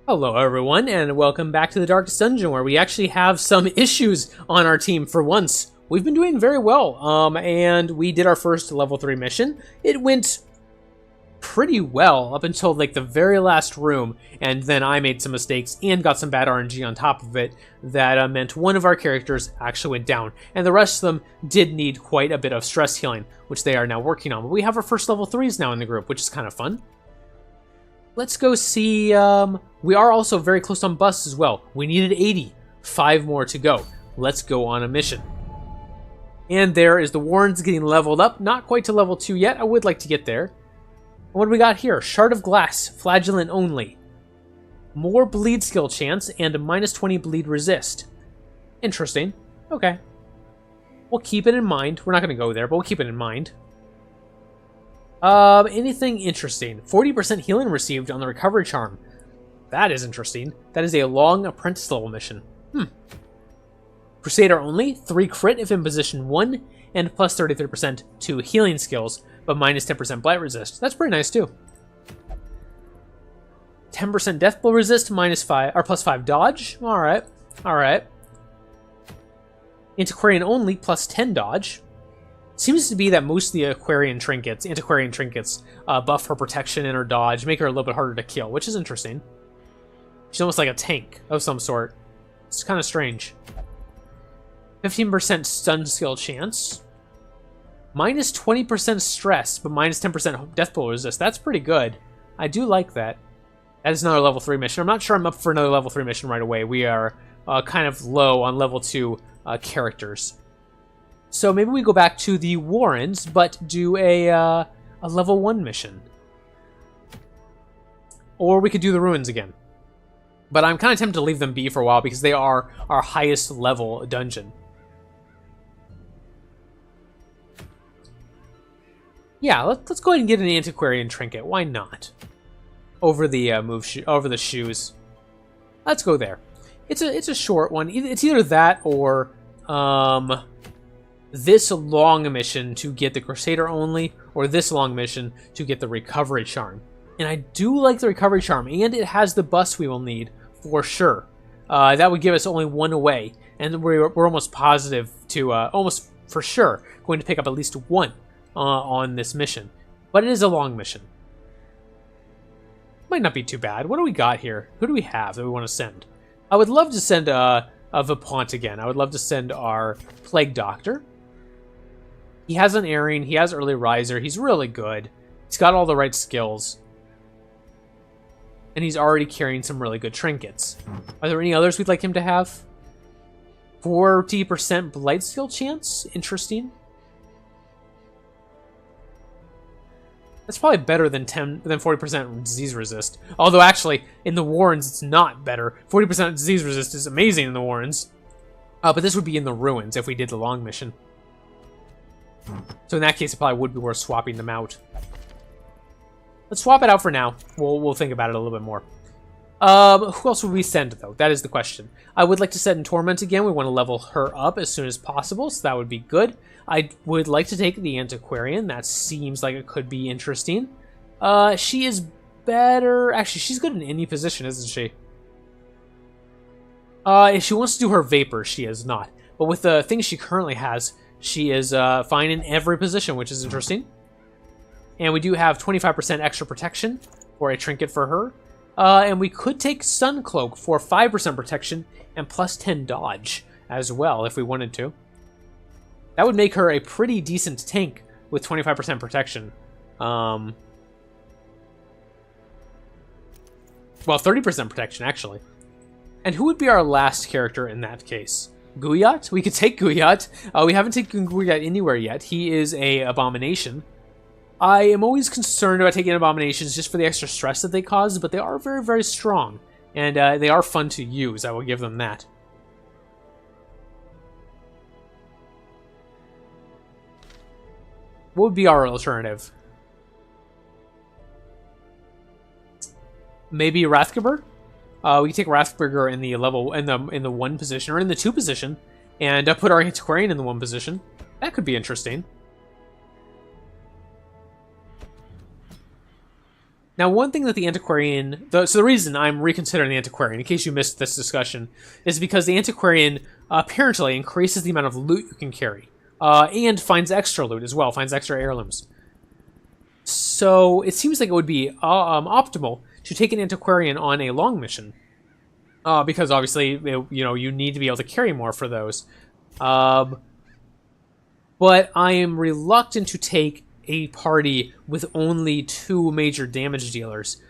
Hello everyone, and welcome back to the Darkest Dungeon, where we actually have some issues on our team for once. We've been doing very well, and we did our first level 3 mission. It went pretty well up until like the very last room, and then I made some mistakes and got some bad RNG on top of it that meant one of our characters actually went down, and the rest of them did need quite a bit of stress healing, which they are now working on. But we have our first level 3s now in the group, which is kind of fun. Let's go see, we are also very close on busts as well. We needed 80, 5 more to go. Let's go on a mission. And there is the Warrens getting leveled up, not quite to level 2 yet. I would like to get there. What do we got here? Shard of Glass, Flagellant only. More bleed skill chance and a minus 20 bleed resist. Interesting. Okay. We'll keep it in mind. We're not going to go there, but we'll keep it in mind. Anything interesting? 40% healing received on the recovery charm. That is interesting. That is a long apprentice level mission. Crusader only, 3 crit if in position 1, and plus 33% to healing skills, but minus 10% blight resist. That's pretty nice too. 10% death blow resist, minus 5 or plus 5 dodge. Alright. Alright. Antiquarian only, plus 10 dodge. Seems to be that most of the antiquarian trinkets buff her protection and her dodge, make her a little bit harder to kill, which is interesting. She's almost like a tank of some sort. It's kind of strange. 15% stun skill chance. Minus 20% stress, but minus 10% death blow resist. That's pretty good. I do like that. That is another level 3 mission. I'm not sure I'm up for another level 3 mission right away. We are kind of low on level 2 characters. So maybe we go back to the Warrens, but do a level 1 mission. Or we could do the Ruins again. But I'm kind of tempted to leave them be for a while because they are our highest level dungeon. Yeah, let's go ahead and get an antiquarian trinket. Why not? Over the over the shoes. Let's go there. It's a short one. It's either that or this long mission to get the Crusader only, or this long mission to get the Recovery Charm. And I do like the Recovery Charm, and it has the bust we will need, for sure. That would give us only 1 away, and we're almost positive to, almost for sure, going to pick up at least 1 on this mission. But it is a long mission. Might not be too bad. What do we got here? Who do we have that we want to send? I would love to send a Vipont again. I would love to send our Plague Doctor. He has an Unerring, he has Early Riser, he's really good. He's got all the right skills. And he's already carrying some really good trinkets. Are there any others we'd like him to have? 40% Blight skill chance? Interesting. That's probably better than 40% disease resist. Although actually, in the Warrens, it's not better. 40% disease resist is amazing in the Warrens. But this would be in the Ruins if we did the long mission. So in that case, it probably would be worth swapping them out. Let's swap it out for now. We'll think about it a little bit more. Who else would we send, though? That is the question. I would like to send Torment again. We want to level her up as soon as possible, so that would be good. I would like to take the Antiquarian. That seems like it could be interesting. She is better... Actually, she's good in any position, isn't she? If she wants to do her Vapor, she is not. But with the things she currently has, she is fine in every position, which is interesting. And we do have 25% extra protection for a trinket for her. And we could take Sun Cloak for 5% protection and plus 10 dodge as well, if we wanted to. That would make her a pretty decent tank with 25% protection. Well, 30% protection, actually. And who would be our last character in that case? Guyot? We could take Guyot. We haven't taken Guyot anywhere yet. He is a abomination. I am always concerned about taking abominations just for the extra stress that they cause, but they are very, very strong. And they are fun to use, I will give them that. What would be our alternative? Maybe Rathgeber? We can take Rathgeber in the level in the 1 position or in the 2 position, and put our Antiquarian in the 1 position. That could be interesting. Now, one thing that the Antiquarian... so the reason I'm reconsidering the Antiquarian, in case you missed this discussion, is because the Antiquarian apparently increases the amount of loot you can carry. And finds extra loot as well, finds extra heirlooms. So it seems like it would be optimal to take an Antiquarian on a long mission. Because obviously, you need to be able to carry more for those. But I am reluctant to take a party with only 2 major damage dealers.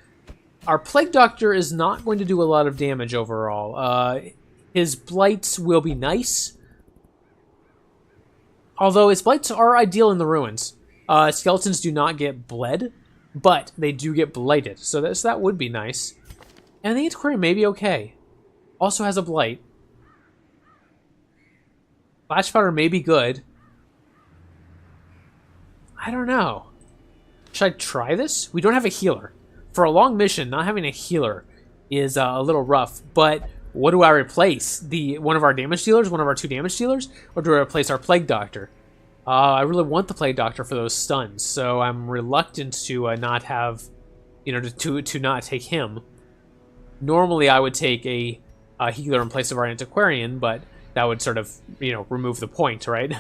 Our Plague Doctor is not going to do a lot of damage overall. His Blights will be nice. Although his Blights are ideal in the ruins. Skeletons do not get bled, but they do get blighted. So that would be nice. And the Antiquarian may be okay. Also has a Blight. Flash Powder may be good. I don't know. Should I try this? We don't have a healer. For a long mission, not having a healer is a little rough. But what do I replace? One of our damage dealers? One of our 2 damage dealers? Or do I replace our Plague Doctor? I really want the Plague Doctor for those stuns, so I'm reluctant to not have, to not take him. Normally, I would take a healer in place of our Antiquarian, but that would sort of, remove the point, right?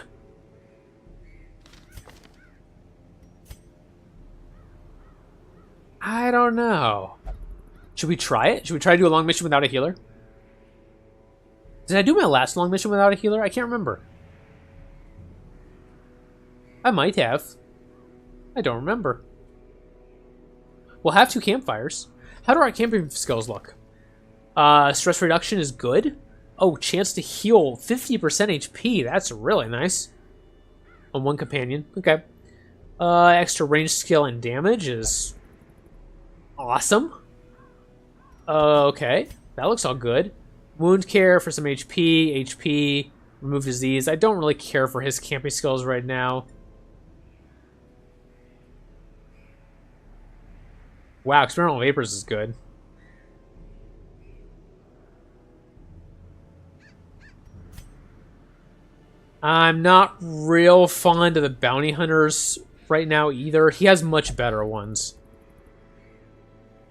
I don't know. Should we try it? Should we try to do a long mission without a healer? Did I do my last long mission without a healer? I can't remember. I might have. I don't remember. We'll have 2 campfires. How do our camping skills look? Stress reduction is good. Oh, chance to heal 50% HP. That's really nice. On 1 companion. Okay. Extra range skill and damage is awesome. Okay. That looks all good. Wound care for some HP. Remove disease. I don't really care for his camping skills right now. Wow, experimental vapors is good. I'm not real fond of the bounty hunters right now either. He has much better ones.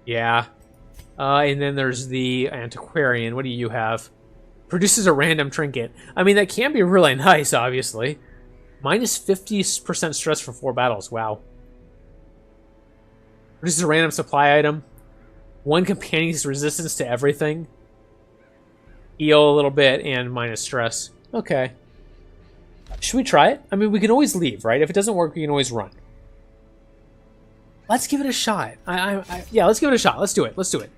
Yeah. And then there's the Antiquarian. What do you have? Produces a random trinket. I mean, that can be really nice, obviously. Minus 50% stress for 4 battles. Wow. Produces a random supply item. 1 companion's resistance to everything. Heal a little bit and minus stress. Okay. Should we try it? I mean, we can always leave, right? If it doesn't work, we can always run. Let's give it a shot. Yeah, let's give it a shot. Let's do it. Let's do it.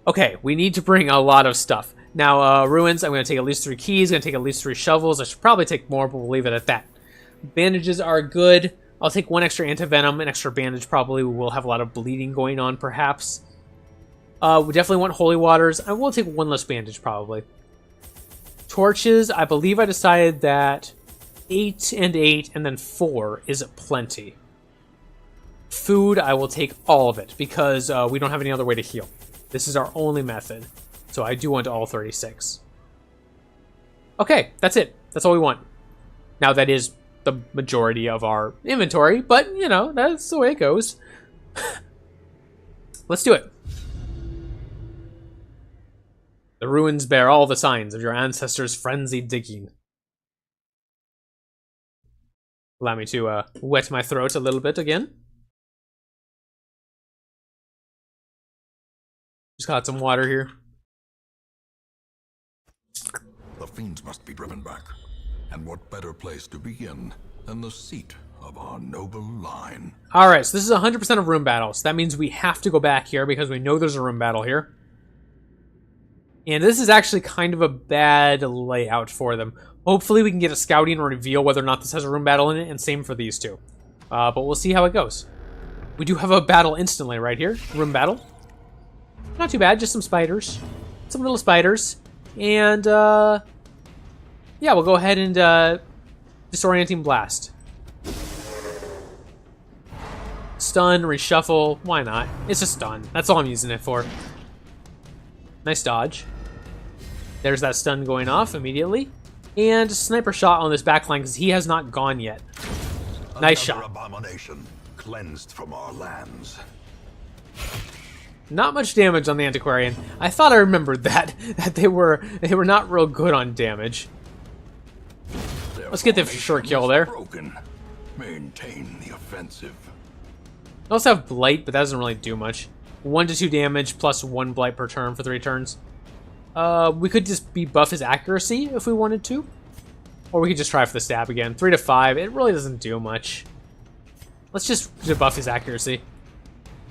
Okay, we need to bring a lot of stuff. Now, ruins, I'm going to take at least 3 keys. I'm going to take at least 3 shovels. I should probably take more, but we'll leave it at that. Bandages are good. I'll take 1 extra antivenom, an extra bandage probably. We will have a lot of bleeding going on, perhaps. We definitely want holy waters. I will take 1 less bandage, probably. Torches, I believe I decided that 8 and 8 and then 4 is plenty. Food, I will take all of it because we don't have any other way to heal. This is our only method, so I do want all 36. Okay, that's it. That's all we want. Now that is the majority of our inventory, but, you know, that's the way it goes. Let's do it. The ruins bear all the signs of your ancestors' frenzied digging. Allow me to wet my throat a little bit again. Just got some water here. The fiends must be driven back. And what better place to begin than the seat of our noble line? Alright, so this is 100% of room battles. That means we have to go back here because we know there's a room battle here. And this is actually kind of a bad layout for them. Hopefully we can get a scouting and reveal whether or not this has a room battle in it, and same for these two. But we'll see how it goes. We do have a battle instantly right here. Room battle. Not too bad, just some spiders. Some little spiders. And, yeah, we'll go ahead and, disorienting blast. Stun, reshuffle, why not? It's a stun. That's all I'm using it for. Nice dodge. There's that stun going off immediately. And sniper shot on this backline because he has not gone yet. Nice shot. Abomination cleansed from our lands. Not much damage on the Antiquarian. I thought I remembered that they were not real good on damage. Let's get the short kill there. Broken. Maintain the offensive. I also have Blight, but that doesn't really do much. 1 to 2 damage plus 1 Blight per turn for 3 turns. We could just buff his accuracy if we wanted to. Or we could just try for the stab again. 3 to 5, it really doesn't do much. Let's just debuff his accuracy.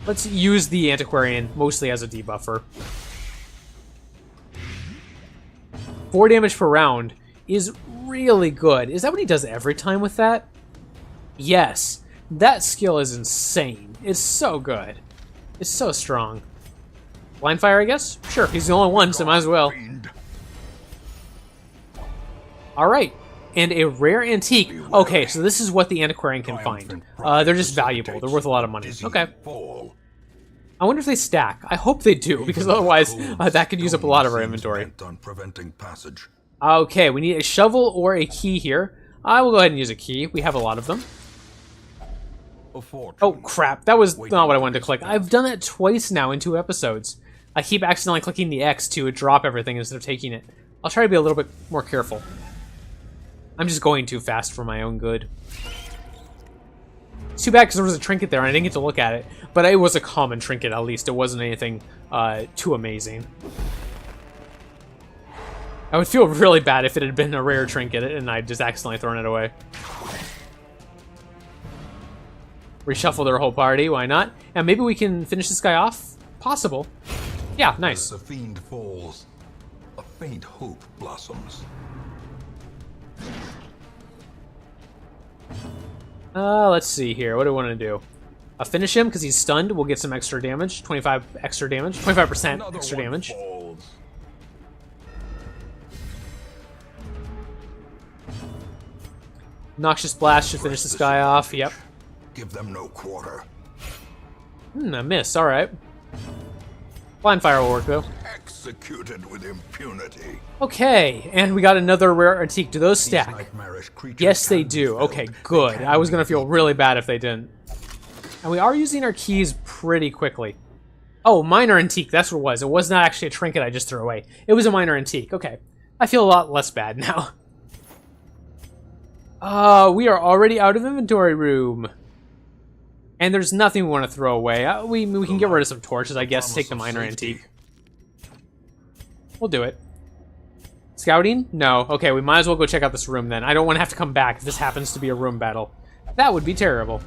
Let's use the Antiquarian mostly as a debuffer. 4 damage per round is really good. Is that what he does every time with that? Yes. That skill is insane. It's so good. It's so strong. Blind fire, I guess? Sure, he's the only one, so might as well. Alright. And a rare antique. Okay, so this is what the Antiquarian can find. They're just valuable. They're worth a lot of money. Okay. I wonder if they stack. I hope they do, because otherwise that could use up a lot of our inventory. Okay, we need a shovel or a key here. I will go ahead and use a key. We have a lot of them. Oh, crap. That was not what I wanted to click. I've done that twice now in 2 episodes. I keep accidentally clicking the X to drop everything instead of taking it. I'll try to be a little bit more careful. I'm just going too fast for my own good. It's too bad because there was a trinket there and I didn't get to look at it. But it was a common trinket, at least. It wasn't anything too amazing. I would feel really bad if it had been a rare trinket and I'd just accidentally thrown it away. Reshuffle their whole party, why not? And maybe we can finish this guy off? Possible. Yeah, nice. As the fiend falls, a faint hope blossoms. Let's see here. What do we want to do? Finish him because he's stunned. We'll get some extra damage. 25 extra damage. 25% extra damage. Falls. Noxious Blast should finish this guy off. Yep. Give them no quarter. A miss. All right. Blind fire will work though. Executed with impunity. Okay, and we got another rare antique. Do those stack? Yes, they do. Okay, good. I was gonna feel really bad if they didn't. And we are using our keys pretty quickly. Oh, minor antique. That's what it was. It was not actually a trinket I just threw away. It was a minor antique. Okay, I feel a lot less bad now. We are already out of inventory room. And there's nothing we want to throw away. We can get rid of some torches, I guess. Take the minor antique. We'll do it. Scouting? No. Okay, we might as well go check out this room then. I don't want to have to come back if this happens to be a room battle. That would be terrible.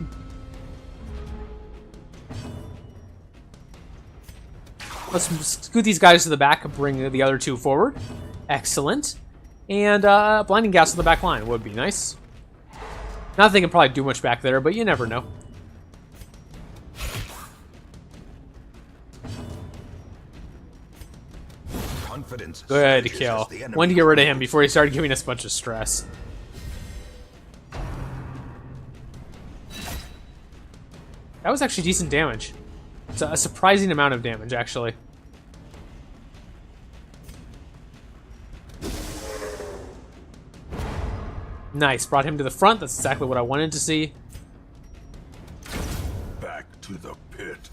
Let's scoot these guys to the back and bring the other 2 forward. Excellent. And blinding gas on the back line would be nice. Not that they can probably do much back there, but you never know. Good kill. Wanted to get rid of him before he started giving us a bunch of stress. That was actually decent damage. It's a surprising amount of damage, actually. Nice. Brought him to the front. That's exactly what I wanted to see. Back to the pit.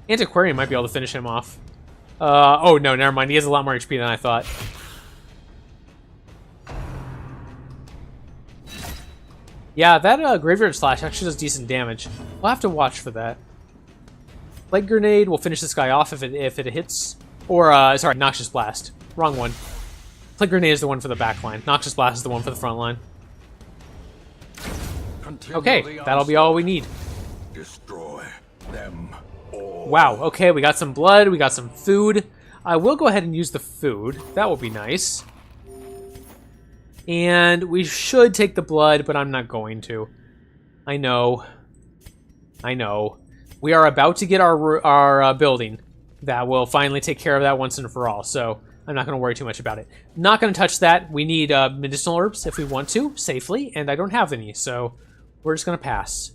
Antiquarian might be able to finish him off. Oh no, never mind. He has a lot more HP than I thought. Yeah, that Graveyard Slash actually does decent damage. We'll have to watch for that. Light Grenade will finish this guy off if it hits. Or, sorry, Noxious Blast. Wrong one. Plague Grenade is the one for the back line. Noxious Blast is the one for the front line. Okay, that'll be all we need. Destroy them all. Wow, okay, we got some blood, we got some food. I will go ahead and use the food. That will be nice. And we should take the blood, but I'm not going to. I know. I know. We are about to get our building. That will finally take care of that once and for all, so I'm not going to worry too much about it. Not going to touch that. We need medicinal herbs if we want to, safely, and I don't have any, so we're just going to pass.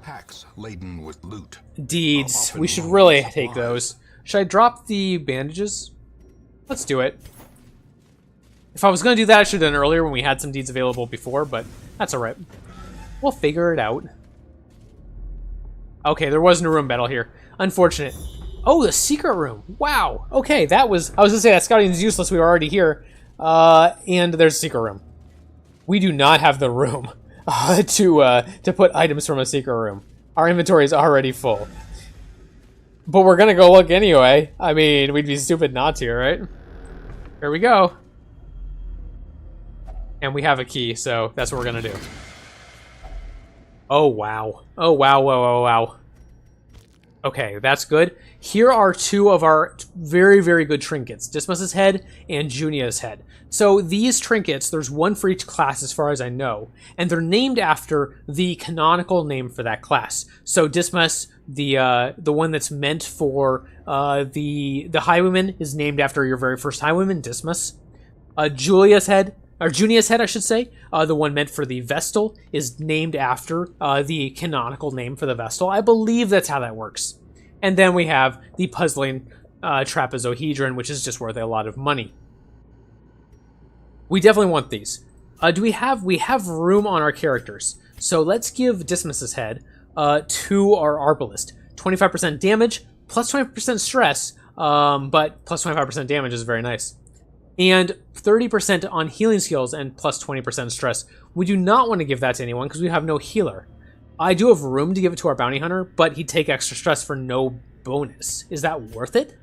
Packs laden with loot. Deeds. We should really take those. Should I drop the bandages? Let's do it. If I was going to do that, I should have done it earlier when we had some deeds available before, but that's alright. We'll figure it out. Okay, there was no room battle here. Unfortunate. Oh, the secret room. Wow. Okay, that was... I was going to say that scouting is useless. We were already here. And there's a secret room. We do not have the room to put items from a secret room. Our inventory is already full. But we're going to go look anyway. I mean, we'd be stupid not to, right? Here we go. And we have a key, so that's what we're going to do. Oh, wow. Oh, wow, wow, wow, wow. Okay, that's good. Here are two of our very, very good trinkets. Dismas's head and Junia's head. So these trinkets, there's one for each class as far as I know. And they're named after the canonical name for that class. So Dismas, the one that's meant for the highwayman, is named after your very first highwayman, Dismas. Junia's head, I should say, the one meant for the Vestal, is named after the canonical name for the Vestal. I believe that's how that works. And then we have the puzzling trapezohedron, which is just worth a lot of money. We definitely want these. We have room on our characters. So let's give Dismas's head to our arbalist. 25% damage, plus 20% stress, but plus 25% damage is very nice. And 30% on healing skills and plus 20% stress. We do not want to give that to anyone because we have no healer. I do have room to give it to our bounty hunter, but he'd take extra stress for no bonus. Is that worth it?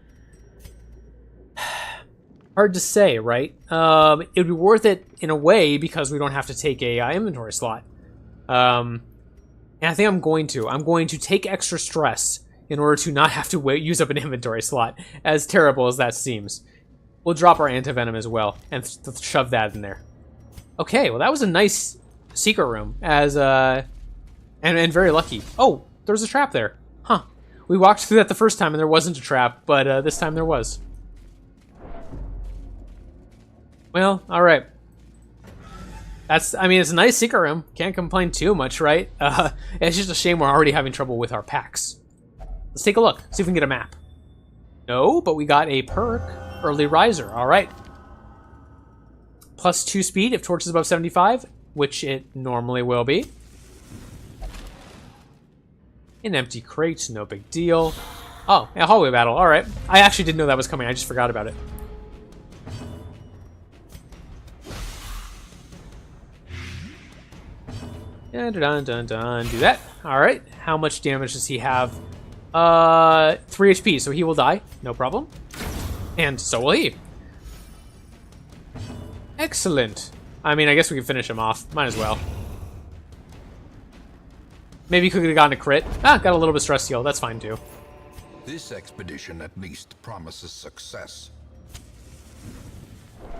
Hard to say, right? It would be worth it in a way because we don't have to take a inventory slot. And I think I'm going to take extra stress in order to not have to use up an inventory slot, as terrible as that seems. We'll drop our antivenom as well and shove that in there. Okay, well that was a nice secret room, as and very lucky. Oh, there was a trap there. Huh. We walked through that the first time and there wasn't a trap, but this time there was. Well, all right. I mean, it's a nice secret room. Can't complain too much, right? It's just a shame we're already having trouble with our packs. Let's take a look, see if we can get a map. No, but we got a perk. Early riser, all right. Plus 2 speed if torch is above 75, which it normally will be. An empty crate, no big deal. Oh, a hallway battle, all right. I actually didn't know that was coming, I just forgot about it. Dun, dun, dun, dun. Do that. All right. How much damage does he have? 3 HP, so he will die. No problem. And so will he. Excellent. I mean, I guess we can finish him off. Might as well. Maybe he could have gotten a crit. Ah, got a little bit of stress heal. That's fine, too. This expedition at least promises success.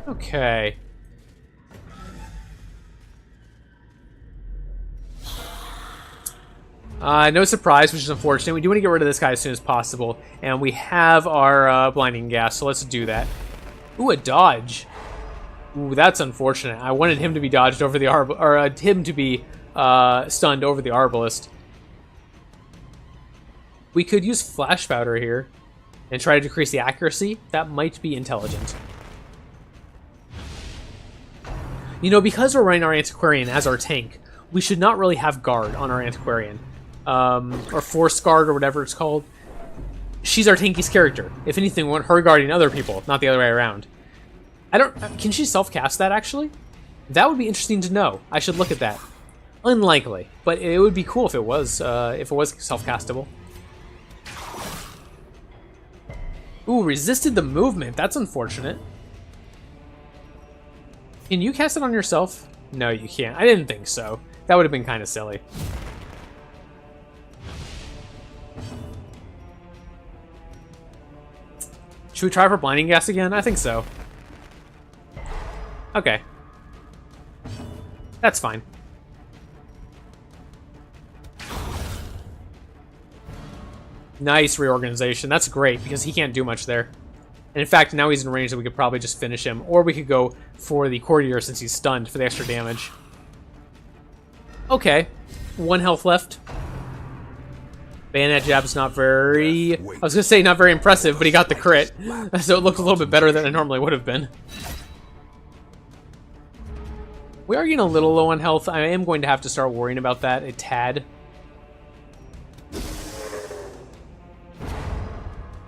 Okay. No surprise, which is unfortunate. We do want to get rid of this guy as soon as possible. And we have our blinding gas, so let's do that. Ooh, a dodge. Ooh, that's unfortunate. I wanted him to be dodged over the him to be stunned over the arbalist. We could use flash powder here and try to decrease the accuracy. That might be intelligent. You know, because we're running our antiquarian as our tank, we should not really have guard on our antiquarian. Or force guard or whatever it's called. She's our tankiest character. If anything, we want her guarding other people, not the other way around. Can she self-cast that, actually? That would be interesting to know. I should look at that. Unlikely, but it would be cool if it was self-castable. Ooh, resisted the movement. That's unfortunate. Can you cast it on yourself? No, you can't. I didn't think so. That would have been kind of silly. Should we try for blinding gas again? I think so. Okay. That's fine. Nice reorganization. That's great, because he can't do much there. And in fact, now he's in range that we could probably just finish him. Or we could go for the courtier since he's stunned for the extra damage. Okay. 1 health left. Bayonet jab's not very... I was going to say not very impressive, but he got the crit. So it looked a little bit better than it normally would have been. We are getting a little low on health. I am going to have to start worrying about that a tad.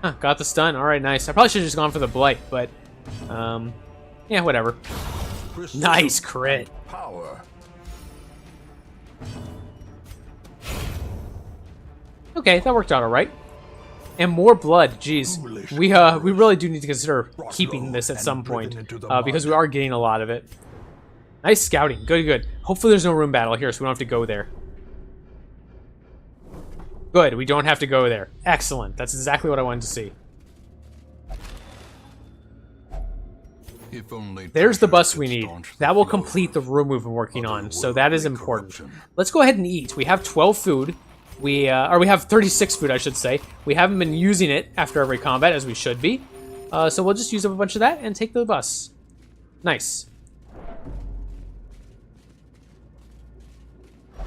Huh, got the stun. All right, nice. I probably should have just gone for the blight, but yeah, whatever. Nice crit. Power. Okay, that worked out all right. And more blood. Jeez, we really do need to consider keeping this at some point because we are getting a lot of it. Nice scouting. Good, good. Hopefully there's no room battle here, so we don't have to go there. Good, we don't have to go there. Excellent. That's exactly what I wanted to see. If only There's the bus treasure we could need. staunch the That will flow complete the room we've been working of on, so that is worldly important. corruption. Let's go ahead and eat. We have 12 food. We have 36 food, I should say. We haven't been using it after every combat, as we should be. So we'll just use up a bunch of that and take the bus. Nice.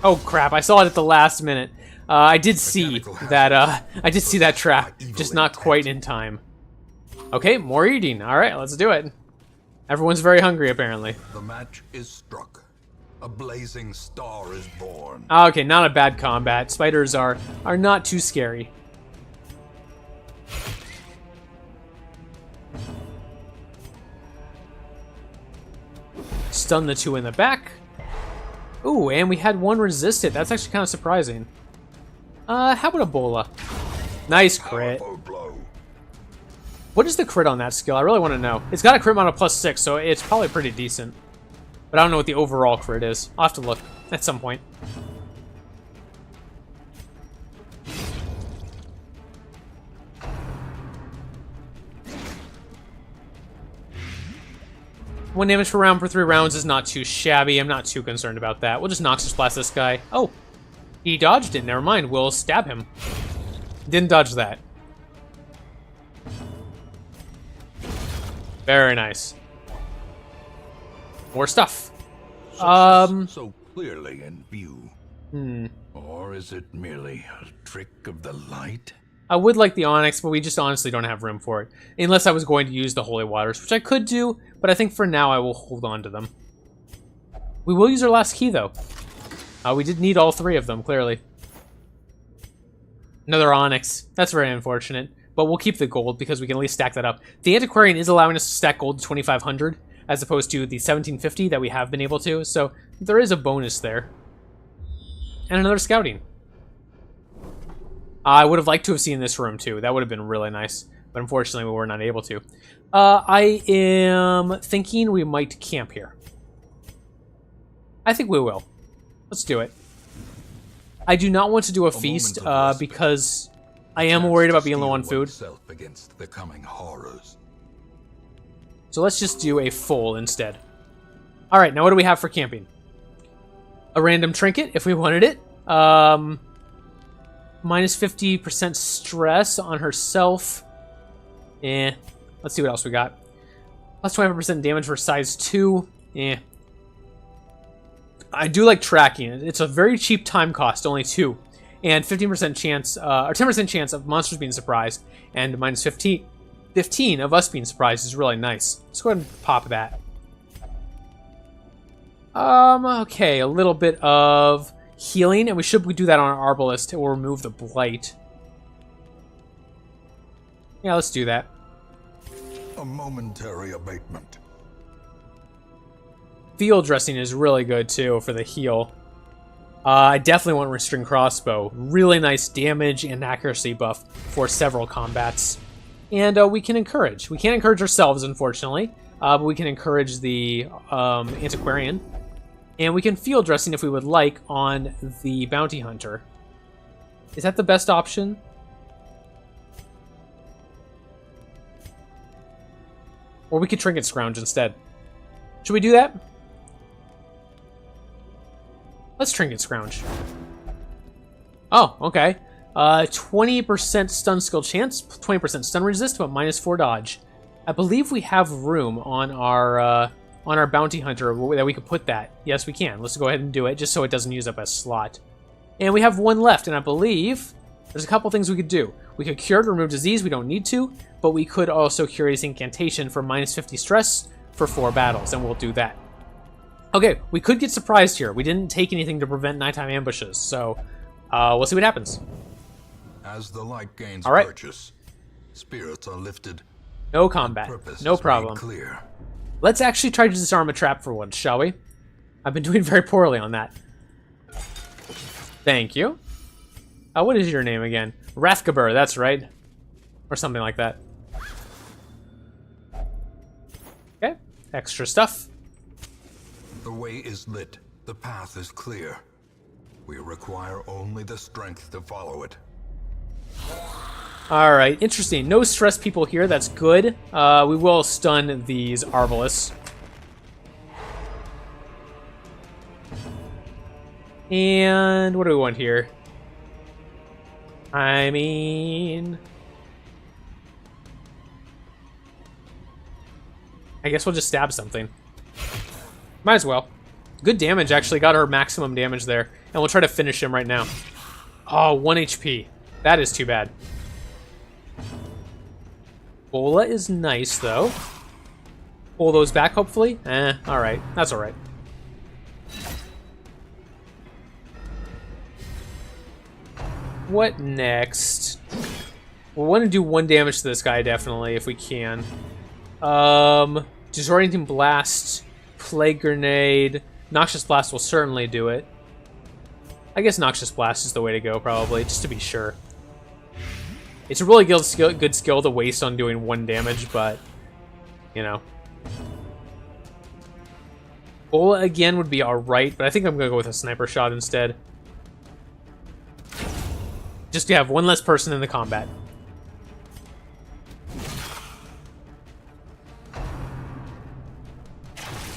Oh crap! I saw it at the last minute. I did see that. I did see that trap, just not quite in time. Okay, more eating. All right, let's do it. Everyone's very hungry, apparently. The match is struck. A blazing star is born. Okay, not a bad combat. Spiders are not too scary. Stun the two in the back. Ooh, and we had one resisted. That's actually kind of surprising. How about Ebola? Nice crit. Powerful blow. What is the crit on that skill? I really want to know. It's got a crit on a +6, so it's probably pretty decent. But I don't know what the overall crit is. I'll have to look at some point. One damage per round for 3 rounds is not too shabby. I'm not too concerned about that. We'll just Noxus Blast this guy. Oh, he dodged it. Never mind. We'll stab him. Didn't dodge that. Very nice. More stuff. So clearly in view. Hmm. Or is it merely a trick of the light? I would like the Onyx, but we just honestly don't have room for it. Unless I was going to use the Holy Waters, which I could do, but I think for now I will hold on to them. We will use our last key, though. We did need all 3 of them, clearly. Another Onyx. That's very unfortunate. But we'll keep the gold, because we can at least stack that up. The Antiquarian is allowing us to stack gold to 2,500, as opposed to the 1,750 that we have been able to, so there is a bonus there. And another Scouting. I would have liked to have seen this room, too. That would have been really nice. But unfortunately, we were not able to. I am thinking we might camp here. I think we will. Let's do it. I do not want to do a feast, because I am worried about being low on food. Against the coming horrors. So let's just do a full instead. Alright, now what do we have for camping? A random trinket, if we wanted it. Minus 50% stress on herself. Let's see what else we got. Plus 25% damage for size 2. I do like tracking. It's a very cheap time cost, only 2. And 15% chance, or 10% chance of monsters being surprised. And minus 15 of us being surprised is really nice. Let's go ahead and pop that. Okay, a little bit of healing, and we do that on our Arbalist. It will remove the blight. Yeah, let's do that. A momentary abatement. Field dressing is really good too for the heal. I definitely want Restrain Crossbow. Really nice damage and accuracy buff for several combats. And we can encourage. We can't encourage ourselves, unfortunately, but we can encourage the Antiquarian. And we can field dressing if we would like on the Bounty Hunter. Is that the best option? Or we could Trinket Scrounge instead. Should we do that? Let's Trinket Scrounge. Oh, okay. 20% stun skill chance, 20% stun resist, but minus 4 dodge. I believe we have room on our Bounty Hunter that we could put that. Yes, we can. Let's go ahead and do it, just so it doesn't use up a slot. And we have 1 left, and I believe there's a couple things we could do. We could Cure to remove disease, we don't need to, but we could also Cure this Incantation for minus 50 stress for 4 battles, and we'll do that. Okay, we could get surprised here. We didn't take anything to prevent nighttime ambushes, so we'll see what happens. As the light gains All right. purchase, spirits are lifted. No combat. Purpose No is made problem. clear. Let's actually try to disarm a trap for once, shall we? I've been doing very poorly on that. Thank you. What is your name again? Rathgabur, that's right. Or something like that. Okay, extra stuff. The way is lit. The path is clear. We require only the strength to follow it. Alright, interesting. No stress people here, that's good. We will stun these Arbalest. And what do we want here? I mean, I guess we'll just stab something. Might as well. Good damage, actually. Got our maximum damage there. And we'll try to finish him right now. Oh, 1 HP. That is too bad. Bola is nice, though. Pull those back, hopefully. Alright. That's alright. What next? We'll want to do 1 damage to this guy, definitely, if we can. Disorienting Blast, Plague Grenade. Noxious Blast will certainly do it. I guess Noxious Blast is the way to go, probably, just to be sure. It's a really good skill to waste on doing 1 damage, but, you know. Bola again would be alright, but I think I'm going to go with a Sniper Shot instead. Just to have 1 less person in the combat.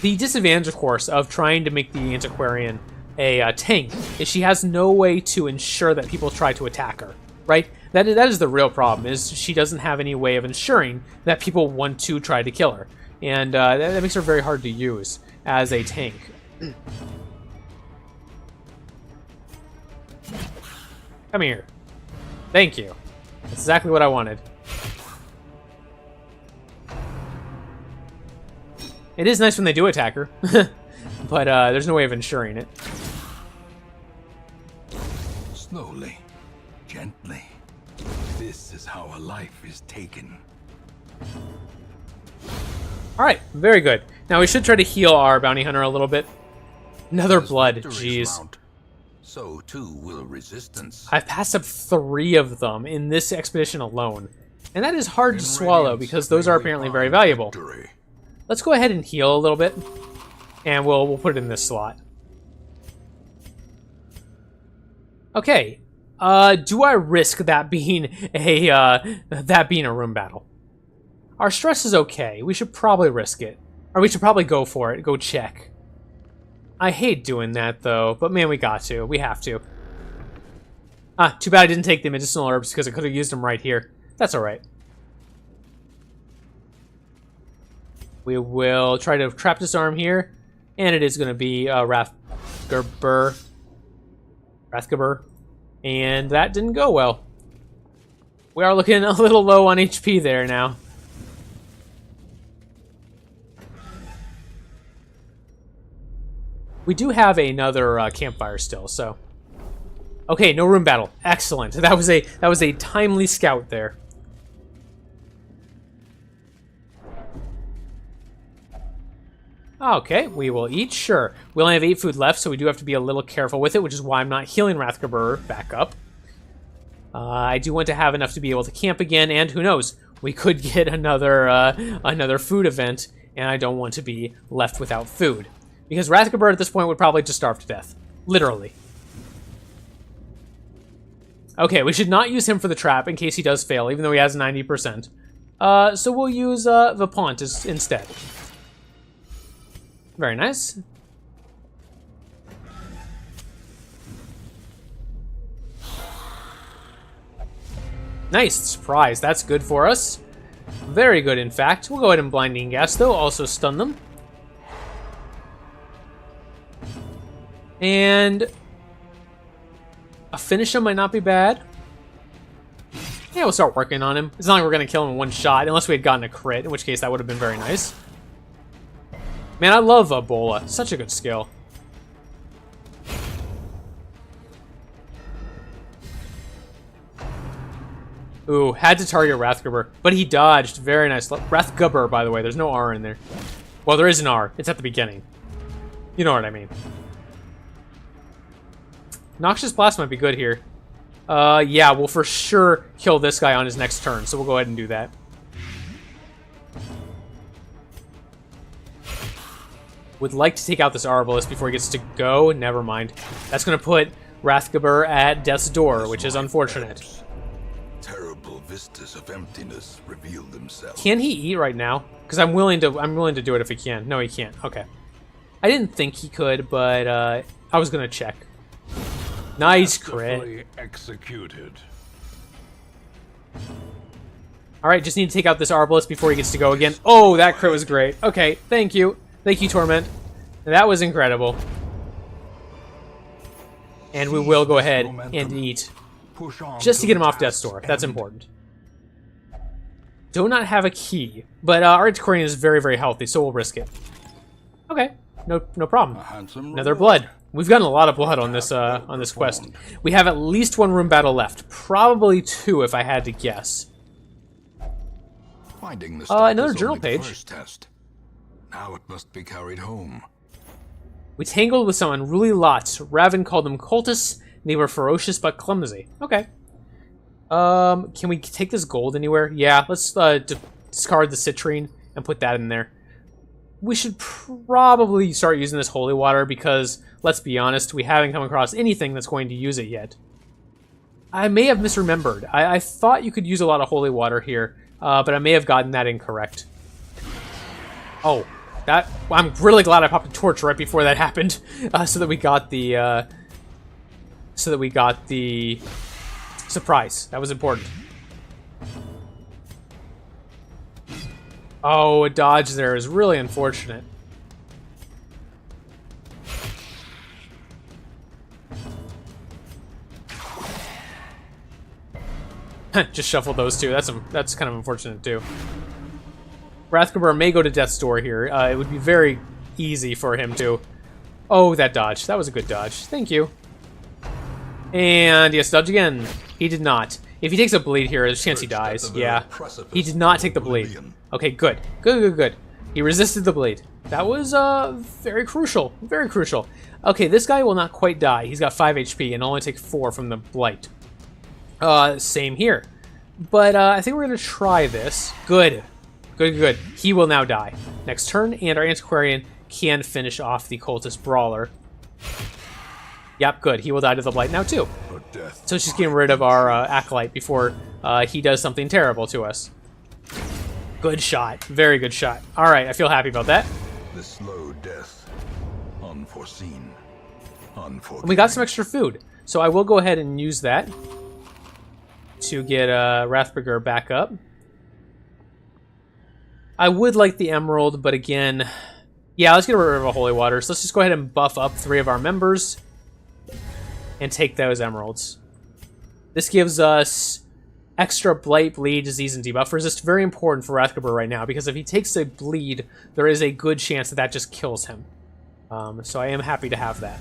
The disadvantage, of course, of trying to make the Antiquarian a tank is she has no way to ensure that people try to attack her, right? That is the real problem, is she doesn't have any way of ensuring that people want to try to kill her. And that makes her very hard to use as a tank. Come here. Thank you. That's exactly what I wanted. It is nice when they do attack her, but there's no way of ensuring it. Slowly, gently. This is how a life is taken. Alright, very good. Now we should try to heal our bounty hunter a little bit. Another As blood, victories jeez. mount, so too will resistance. I've passed up 3 of them in this expedition alone. And that is hard to In swallow Radiance, because those are they apparently find very valuable. victory. Let's go ahead and heal a little bit. And we'll put it in this slot. Okay. Do I risk that being a room battle? Our stress is okay. We should probably risk it. Or we should probably go for it. Go check. I hate doing that, though. But man, we got to. We have to. Too bad I didn't take the medicinal herbs because I could have used them right here. That's alright. We will try to trap disarm here. And it is going to be Rathgabur. And that didn't go well. We are looking a little low on HP there now. We do have another campfire still, so. Okay, no room battle. Excellent. That was a timely scout there. Okay, we will eat, sure. We only have 8 food left, so we do have to be a little careful with it, which is why I'm not healing Rathgabur back up. I do want to have enough to be able to camp again, and who knows, we could get another food event, and I don't want to be left without food. Because Rathgabur at this point would probably just starve to death. Literally. Okay, we should not use him for the trap in case he does fail, even though he has 90%. So we'll use Vipont instead. Very nice. Nice, surprise. That's good for us. Very good, in fact. We'll go ahead and Blinding Gas, though. Also stun them. And a finish him might not be bad. Yeah, we'll start working on him. It's not like we're going to kill him in 1 shot, unless we had gotten a crit, in which case that would have been very nice. Man, I love Ebola. Such a good skill. Ooh, had to target Rathgubber, but he dodged. Very nice. Rathgubber, by the way. There's no R in there. Well, there is an R. It's at the beginning. You know what I mean. Noxious Blast might be good here. Yeah, we'll for sure kill this guy on his next turn, so we'll go ahead and do that. Would like to take out this Arbalest before he gets to go. Never mind. That's going to put Rathgubber at death's door, which is unfortunate. Terrible vistas of emptiness reveal themselves. Can he eat right now? Because I'm willing to do it if he can. No, he can't. Okay. I didn't think he could, but I was gonna check. Nice crit. Executed. All right, just need to take out this Arbalest before he gets to go again. Oh, that crit was great. Okay, thank you, Torment. That was incredible. And we will go ahead and eat. Just to get him off death's door. That's important. Do not have a key, but our Antiquarian is very, very healthy, so we'll risk it. Okay, no problem. Another blood. We've gotten a lot of blood on this quest. We have at least one room battle left, probably two if I had to guess. Finding the another journal page. First test. Now it must be carried home. We tangled with some unruly lots. Raven called them cultists. They were ferocious but clumsy. Okay. Can we take this gold anywhere? Yeah, let's discard the citrine and put that in there. We should probably start using this holy water because, let's be honest, we haven't come across anything that's going to use it yet. I may have misremembered. I thought you could use a lot of holy water here, but I may have gotten that incorrect. Oh, I'm really glad I popped a torch right before that happened, so that we got the surprise. That was important. Oh, a dodge there is really unfortunate. Just shuffle those two. That's kind of unfortunate too. Rathgubber may go to death's door here. It would be very easy for him to. Oh, that dodge. That was a good dodge. Thank you. And yes, dodge again. He did not. If he takes a bleed here, there's a chance he dies. Yeah. He did not take the bleed. Okay, good. Good. He resisted the bleed. That was very crucial. Very crucial. Okay, this guy will not quite die. He's got 5 HP and only take 4 from the blight. Same here. But I think we're going to try this. Good. He will now die. Next turn, and our Antiquarian can finish off the Cultist Brawler. Yep, good. He will die to the blight now, too. So she's getting rid of our Acolyte before he does something terrible to us. Good shot. Very good shot. All right, I feel happy about that. The slow death. Unforeseen. And we got some extra food. So I will go ahead and use that to get Rathgubber back up. I would like the emerald, but again... Yeah, let's get rid of a holy water. So let's just go ahead and buff up 3 of our members and take those emeralds. This gives us extra blight, bleed, disease, and debuff resist. Very important for Rathgubber right now, because if he takes a bleed, there is a good chance that that just kills him. So I am happy to have that.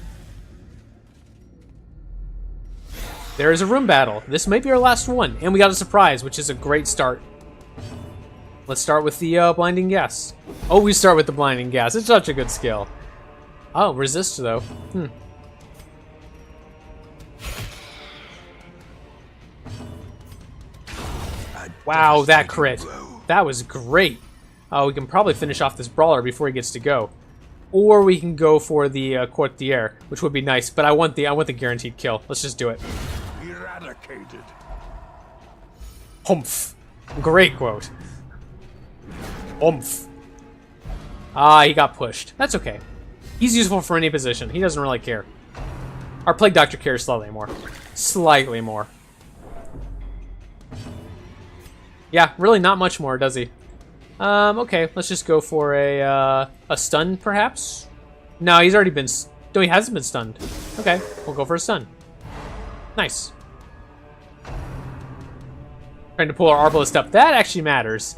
There is a room battle. This might be our last one, and we got a surprise, which is a great start. Let's start with the blinding gas. Oh, we start with the blinding gas. It's such a good skill. Oh, resist though. Wow, that crit. That was great. We can probably finish off this brawler before he gets to go. Or we can go for the courtier, which would be nice, but I want the guaranteed kill. Let's just do it. Eradicated. Humph. Great quote. Humph. Ah, he got pushed. That's okay. He's useful for any position. He doesn't really care. Our Plague Doctor cares slightly more. Slightly more. Yeah, really not much more, does he? Okay, let's just go for a stun, perhaps? No, he's already been... No, he hasn't been stunned. Okay, we'll go for a stun. Nice. Trying to pull our Arbalest up. That actually matters.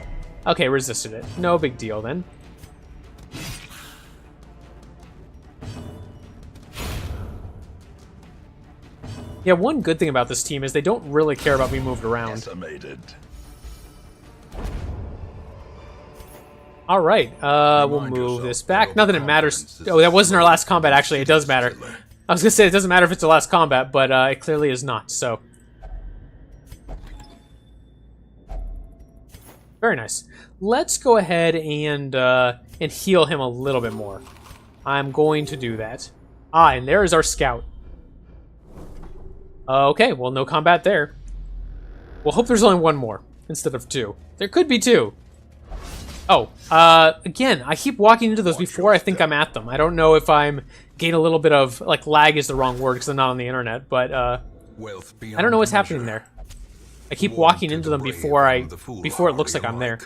Okay, resisted it. No big deal, then. Yeah, one good thing about this team is they don't really care about being moved around. Decimated. All right, we'll move this back. Not that it matters. Oh, that wasn't our last combat, actually. It does matter. I was going to say it doesn't matter if it's the last combat, but it clearly is not, so. Very nice. Let's go ahead and heal him a little bit more. I'm going to do that. Ah, and there is our scout. Okay, well, no combat there. We'll hope there's only one more instead of two. There could be two. Oh, again, I keep walking into those before I think I'm at them. I don't know if I'm getting a little bit of, like, lag is the wrong word because I'm not on the internet, but, I don't know what's happening there. I keep walking into them before it looks like I'm there.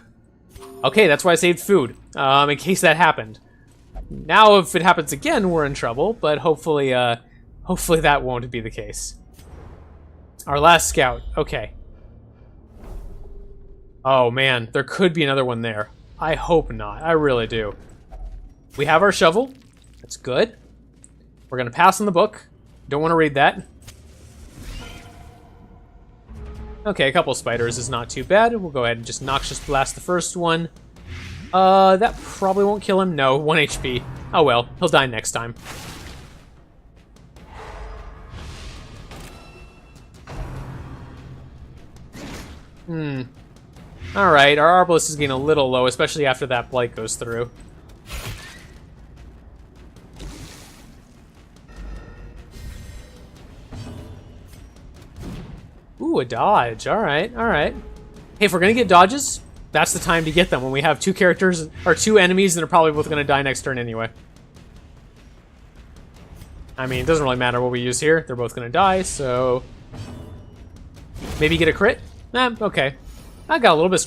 Okay, that's why I saved food, in case that happened. Now, if it happens again, we're in trouble, but hopefully, hopefully that won't be the case. Our last scout, okay. Oh man, there could be another one there. I hope not, I really do. We have our shovel, that's good. We're gonna pass on the book, don't want to read that. Okay, a couple spiders is not too bad. We'll go ahead and just noxious blast the first one. That probably won't kill him. No, 1 HP. Oh well, he'll die next time. Alright, our Arbalest is getting a little low, especially after that blight goes through. Ooh, a dodge. Alright, alright. Hey, if we're gonna get dodges, that's the time to get them when we have two characters, or two enemies that are probably both gonna die next turn anyway. I mean, it doesn't really matter what we use here. They're both gonna die, so... maybe get a crit? Nah, okay. I got a little bit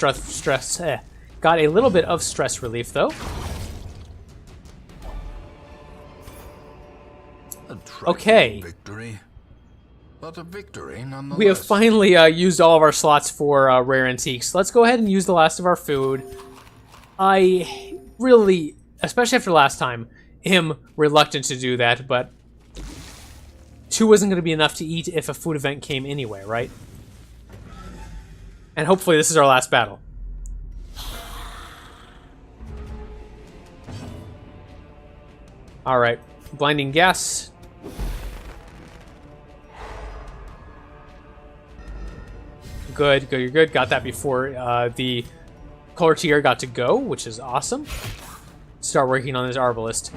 got a little bit of stress relief, though. Okay. Victory. But a victory nonetheless. We have finally used all of our slots for rare antiques. Let's go ahead and use the last of our food. I really, especially after last time, am reluctant to do that, but 2 wasn't going to be enough to eat if a food event came anyway, right? And hopefully this is our last battle. Alright, blinding gas. Good, good, you're good. Got that before the courtier got to go, which is awesome. Start working on this Arbalest.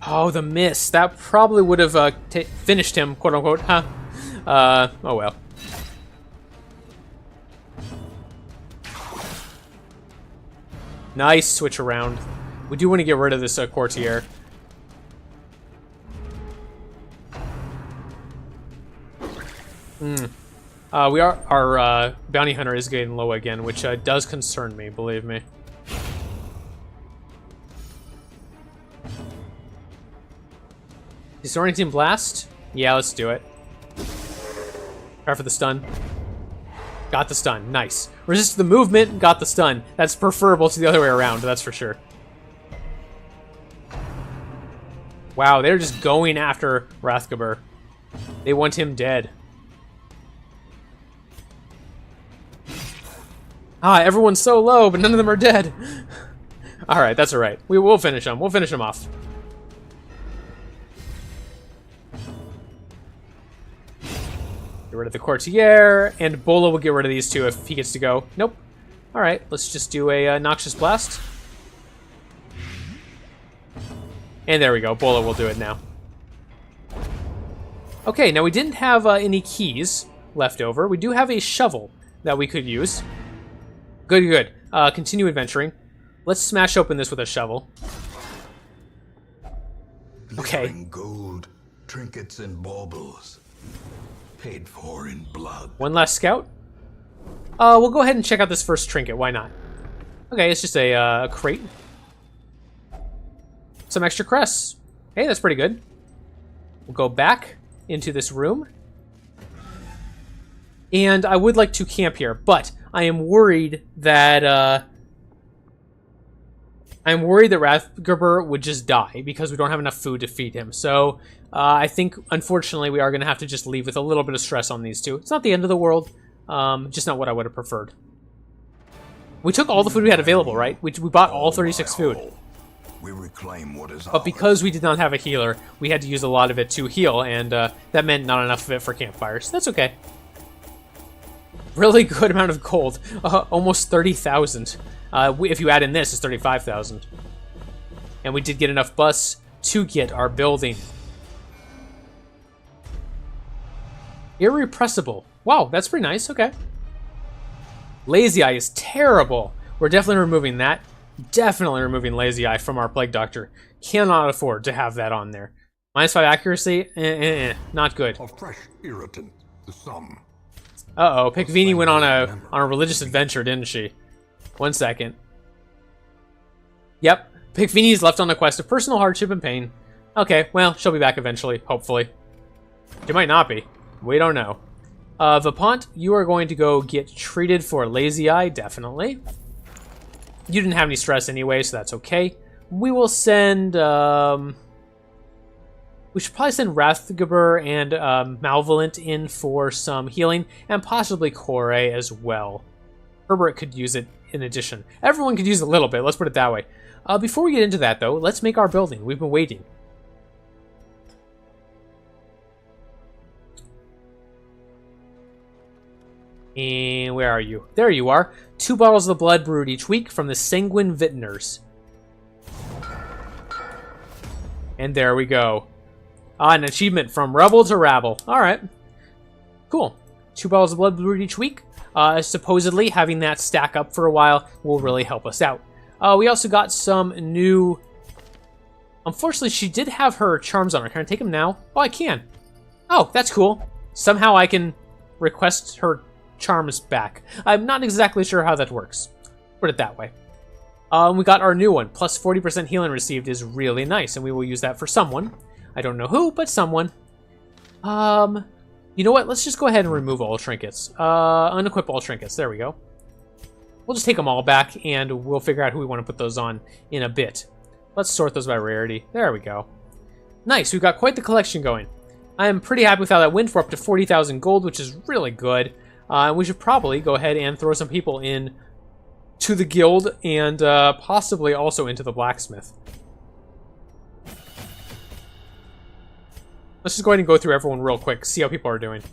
Oh, the miss. That probably would have finished him, quote unquote, huh? Oh well. Nice switch around. We do want to get rid of this courtier. Our bounty hunter is getting low again, which does concern me, believe me. Disorienting blast? Yeah, let's do it. Try for the stun. Got the stun, nice. Resist the movement, got the stun. That's preferable to the other way around, that's for sure. Wow, they're just going after Rathgabur. They want him dead. Ah, everyone's so low, but none of them are dead. Alright, that's alright. We'll finish them. We'll finish them off. Get rid of the courtier, and Bola will get rid of these two if he gets to go. Nope. Alright, let's just do a noxious blast. And there we go. Bola will do it now. Okay, now we didn't have any keys left over. We do have a shovel that we could use. Good, good. Continue adventuring. Let's smash open this with a shovel. Okay. Glittering gold, trinkets and baubles, paid for in blood. One last scout. We'll go ahead and check out this first trinket. Why not? Okay, it's just a crate. Some extra crests. Hey, that's pretty good. We'll go back into this room. And I would like to camp here, but I am worried that Rathgabur would just die because we don't have enough food to feed him. So I think, unfortunately, we are going to have to just leave with a little bit of stress on these two. It's not the end of the world, just not what I would have preferred. We took all the food we had available, right? We bought all 36 food. We reclaim what is But because we did not have a healer, we had to use a lot of it to heal, and that meant not enough of it for campfires. That's okay. Really good amount of gold. Almost 30,000. If you add in this, it's 35,000. And we did get enough busts to get our building. Irrepressible. Wow, that's pretty nice. Okay. Lazy Eye is terrible. We're definitely removing that. Definitely removing Lazy Eye from our Plague Doctor. Cannot afford to have that on there. -5 accuracy? Not good. a fresh irritant to some. Uh-oh, Picvini went on a religious adventure, didn't she? 1 second. Yep, Picvini's left on a quest of personal hardship and pain. Okay, well, she'll be back eventually, hopefully. She might not be. We don't know. Vapont, you are going to go get treated for Lazy Eye, definitely. You didn't have any stress anyway, so that's okay. We will send, we should probably send Rathgaber and Malvolent in for some healing, and possibly Kore as well. Herbert could use it in addition. Everyone could use a little bit, let's put it that way. Before we get into that, though, let's make our building. We've been waiting. And where are you? There you are. 2 bottles of the blood brewed each week from the Sanguine Vintners. And there we go. An achievement from Rebel to Rabble. Alright. Cool. 2 bottles of blood brewed each week. Supposedly, having that stack up for a while will really help us out. We also got some new... Unfortunately, she did have her charms on her. Can I take them now? Oh, I can. Oh, that's cool. Somehow I can request her charms back. I'm not exactly sure how that works. Put it that way. We got our new one. Plus 40% healing received is really nice, and we will use that for someone. I don't know who, but someone. You know what? Let's just go ahead and remove all trinkets. Unequip all trinkets. There we go. We'll just take them all back, and we'll figure out who we want to put those on in a bit. Let's sort those by rarity. There we go. Nice. We've got quite the collection going. I am pretty happy with how that went. We're up to 40,000 gold, which is really good. We should probably go ahead and throw some people in to the guild and possibly also into the blacksmith. Let's just go ahead and go through everyone real quick, see how people are doing.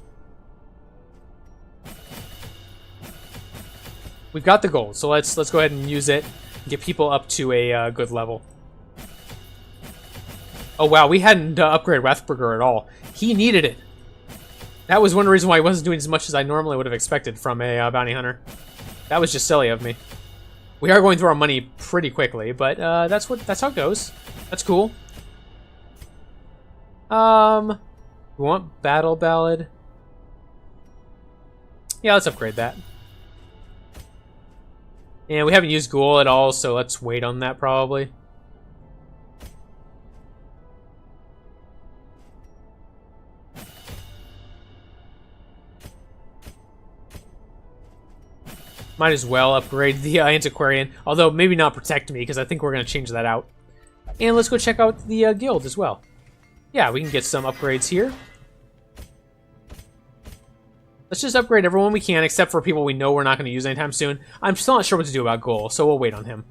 We've got the gold, so let's go ahead and use it and get people up to a good level. Oh wow, we hadn't upgraded Rathburger at all. He needed it. That was one reason why he wasn't doing as much as I normally would have expected from a bounty hunter. That was just silly of me. We are going through our money pretty quickly, but that's how it goes. That's cool. We want Battle Ballad. Yeah, let's upgrade that. And we haven't used Ghoul at all, so let's wait on that probably. Might as well upgrade the Antiquarian, although maybe not Protect Me, because I think we're going to change that out. And let's go check out the guild as well. Yeah, we can get some upgrades here. Let's just upgrade everyone we can, except for people we know we're not going to use anytime soon. I'm still not sure what to do about Ghoul, so we'll wait on him.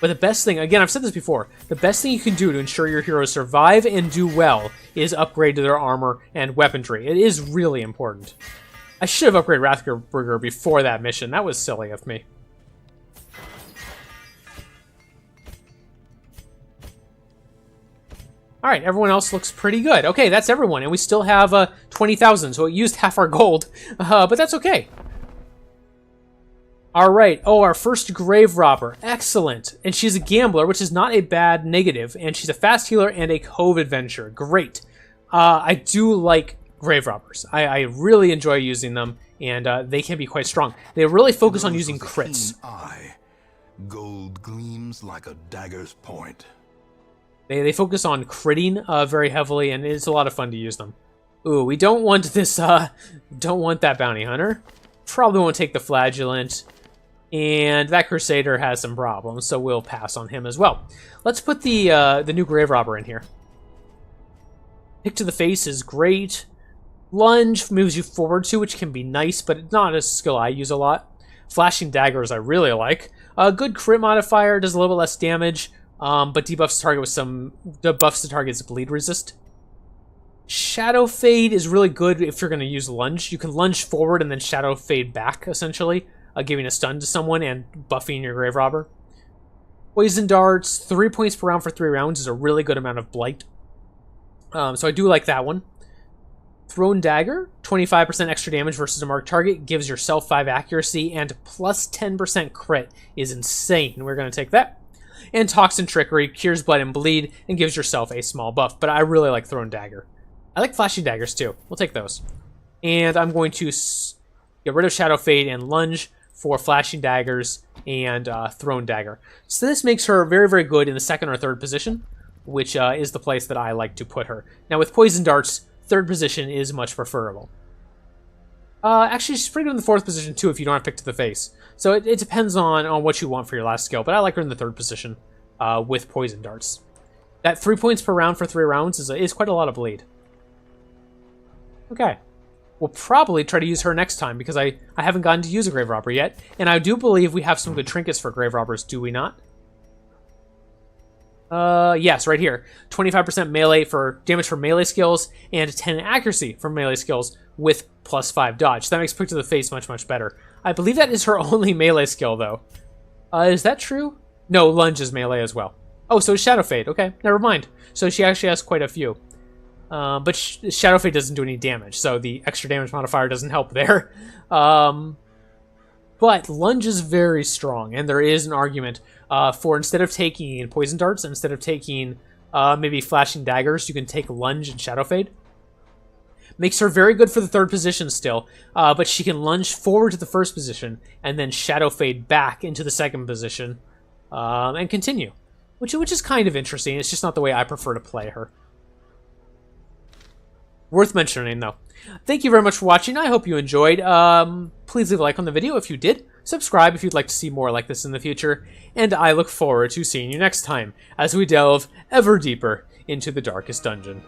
But the best thing, again, I've said this before, the best thing you can do to ensure your heroes survive and do well is upgrade to their armor and weaponry. It is really important. I should have upgraded Rathburger before that mission. That was silly of me. Alright, everyone else looks pretty good. Okay, that's everyone, and we still have 20,000, so it used half our gold. But that's okay. Alright, oh, our first grave robber. Excellent. And she's a gambler, which is not a bad negative, and she's a fast healer and a cove adventurer. Great. I do like grave robbers. I really enjoy using them, and they can be quite strong. They really focus on using crits. Eye. Gold gleams like a dagger's point. They focus on critting very heavily, and it's a lot of fun to use them. Ooh, we don't want this, don't want that bounty hunter. Probably won't take the flagellant. And that Crusader has some problems, so we'll pass on him as well. Let's put the new Grave Robber in here. Pick to the face is great. Lunge moves you forward too, which can be nice, but it's not a skill I use a lot. Flashing Daggers I really like. A good crit modifier, does a little bit less damage, but debuffs the target with some... debuffs the target's bleed resist. Shadow Fade is really good if you're going to use Lunge. You can lunge forward and then Shadow Fade back, essentially, giving a stun to someone and buffing your Grave Robber. Poison Darts, 3 points per round for 3 rounds is a really good amount of Blight. So I do like that one. Thrown Dagger, 25% extra damage versus a marked target, gives yourself 5 accuracy, and plus 10% crit is insane. We're going to take that. And Toxin Trickery, cures blood and bleed, and gives yourself a small buff, but I really like Thrown Dagger. I like Flashing Daggers too. We'll take those. And I'm going to get rid of Shadow Fade and Lunge for Flashing Daggers and Thrown Dagger. So this makes her very, very good in the 2nd or 3rd position, which is the place that I like to put her. Now with Poison Darts, 3rd position is much preferable. Actually, she's pretty good in the 4th position too if you don't have Pick to the Face. So it depends on what you want for your last skill, but I like her in the 3rd position with Poison Darts. That 3 points per round for 3 rounds is quite a lot of bleed. Okay. We'll probably try to use her next time because I haven't gotten to use a Grave Robber yet, and I do believe we have some good trinkets for Grave Robbers, do we not? Yes, right here. 25% melee for damage for melee skills and 10 accuracy for melee skills with plus 5 dodge. So that makes Pick to the Face much, much better. I believe that is her only melee skill, though. Is that true? No, Lunge is melee as well. Oh, so is Shadow Fade. Okay, never mind. So she actually has quite a few. But Shadow Fade doesn't do any damage, so the extra damage modifier doesn't help there. But Lunge is very strong, and there is an argument for instead of taking Poison Darts, instead of taking maybe Flashing Daggers, you can take Lunge and Shadow Fade. Makes her very good for the 3rd position still, but she can lunge forward to the 1st position and then Shadow Fade back into the 2nd position and continue, which is kind of interesting. It's just not the way I prefer to play her. Worth mentioning, though. Thank you very much for watching. I hope you enjoyed. Please leave a like on the video if you did. Subscribe if you'd like to see more like this in the future. And I look forward to seeing you next time as we delve ever deeper into the darkest dungeon.